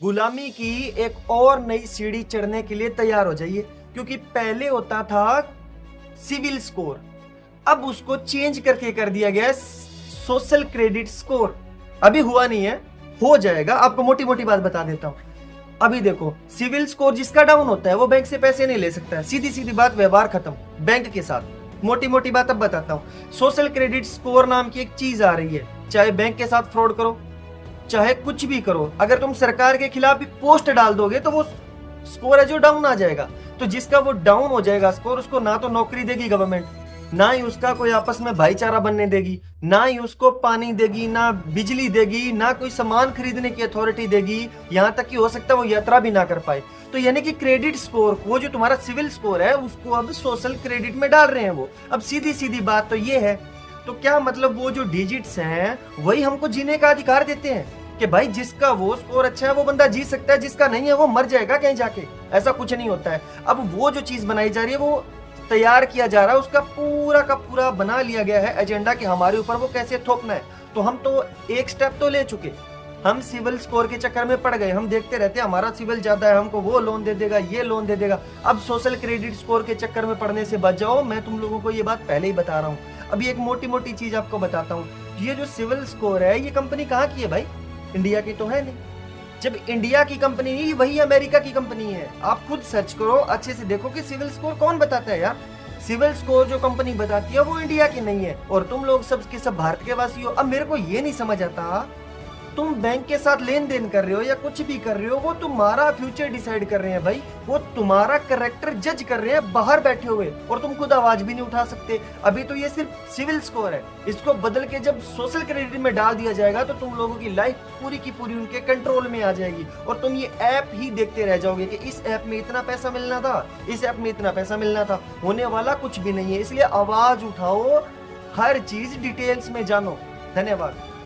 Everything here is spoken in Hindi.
गुलामी की एक और नई सीढ़ी चढ़ने के लिए तैयार हो जाइए, क्योंकि पहले होता था सिविल स्कोर, अब उसको चेंज करके कर दिया गया सोशल क्रेडिट स्कोर। अभी हुआ नहीं है, हो जाएगा। आपको मोटी मोटी बात बता देता हूं। अभी देखो, सिविल स्कोर जिसका डाउन होता है वो बैंक से पैसे नहीं ले सकता है, सीधी सीधी बात, व्यवहार खत्म बैंक के साथ। मोटी मोटी बात अब बताता हूं। सोशल क्रेडिट स्कोर नाम की एक चीज आ रही है, चाहे बैंक के साथ फ्रॉड करो, चाहे कुछ भी करो, अगर तुम सरकार के खिलाफ भी पोस्ट डाल दोगे तो वो स्कोर है जो डाउन आ जाएगा। तो जिसका वो डाउन हो जाएगा स्कोर, उसको ना तो नौकरी देगी गवर्नमेंट, ना ही उसका कोई आपस में भाईचारा बनने देगी, ना ही उसको पानी देगी, ना बिजली देगी, ना कोई सामान खरीदने की अथॉरिटी देगी, यहां तक कि हो सकता है वो यात्रा भी ना कर पाए। तो यानी कि क्रेडिट स्कोर, वो जो तुम्हारा सिविल स्कोर है, उसको अब सोशल क्रेडिट में डाल रहे हैं वो। अब सीधी सीधी बात तो ये है, तो क्या मतलब वो जो डिजिट्स हैं वही हमको जीने का अधिकार देते हैं कि भाई जिसका वो स्कोर अच्छा है वो बंदा जी सकता है, जिसका नहीं है वो मर जाएगा कहीं जाके। ऐसा कुछ नहीं होता है। अब वो जो चीज बनाई जा रही है, वो तैयार किया जा रहा है, उसका पूरा का पूरा बना लिया गया है एजेंडा कि हमारे ऊपर वो कैसे थोपना है। तो हम तो एक स्टेप तो ले चुके, हम सिविल स्कोर के चक्कर में पड़ गए। हम देखते रहते हैं हमारा सिविल ज्यादा है, हमको वो लोन दे देगा, ये लोन दे देगा। अब सोशल क्रेडिट स्कोर के चक्कर में पड़ने से बच जाओ, मैं तुम लोगों को ये बात पहले ही बता रहा हूँ। अभी एक मोटी मोटी चीज आपको बताता हूँ। ये जो सिविल स्कोर है, ये कंपनी कहाँ की है भाई? इंडिया की तो है नहीं। जब इंडिया की कंपनी नहीं, वही अमेरिका की कंपनी है। आप खुद सर्च करो, अच्छे से देखो कि सिविल स्कोर कौन बताता है यार। सिविल स्कोर जो कंपनी बताती है वो इंडिया की नहीं है, और तुम लोग सब के सब भारत के वासी हो। अब मेरे को ये नहीं समझ आता, तुम बैंक के साथ लेन देन कर रहे हो या कुछ भी कर रहे हो, वो तुम्हारा फ्यूचर डिसाइड कर रहे हैं भाई, वो तुम्हारा कैरेक्टर जज कर रहे हैं बाहर बैठे हुए, और तुम खुद आवाज भी नहीं उठा सकते। अभी तो ये सिर्फ सिविल स्कोर है, इसको बदल के जब सोशल क्रेडिट में डाल दिया जाएगा तो तुम लोगों की लाइफ पूरी की पूरी उनके कंट्रोल में आ जाएगी, और तुम ये ऐप ही देखते रह जाओगे कि इस ऐप में इतना पैसा मिलना था, इस ऐप में इतना पैसा मिलना था। होने वाला कुछ भी नहीं है, इसलिए आवाज उठाओ, हर चीज डिटेल्स में जानो। धन्यवाद।